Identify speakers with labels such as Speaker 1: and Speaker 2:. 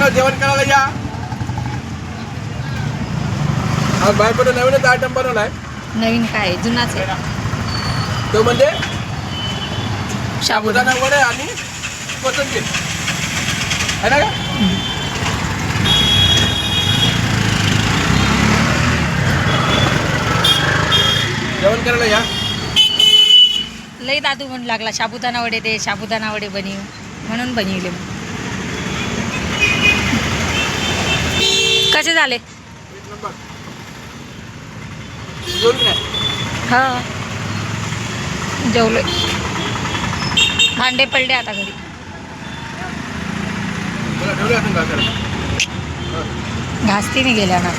Speaker 1: मित्रांनो जेवण करायला या. आज बाहेर नवीनच आयटम बनवलाय.
Speaker 2: नवीन काय जुनाच आहे
Speaker 1: तो म्हणजे
Speaker 2: साबुदाणा
Speaker 1: साबुदाणा वडे आणि कोथिंबीर है ना का. जेवण करायला या.
Speaker 2: लई दादू म्हणू लागला साबुदाणा वडे दे, साबुदाणा वडे बनव, म्हणून बनवले. कसे झाले?
Speaker 1: एक नंबर. जेवण काय
Speaker 2: हा जेवलोय. भांडे पडले आता घरी.
Speaker 1: मला ठेवले असेल का.
Speaker 2: घासतीने गेल्या ना.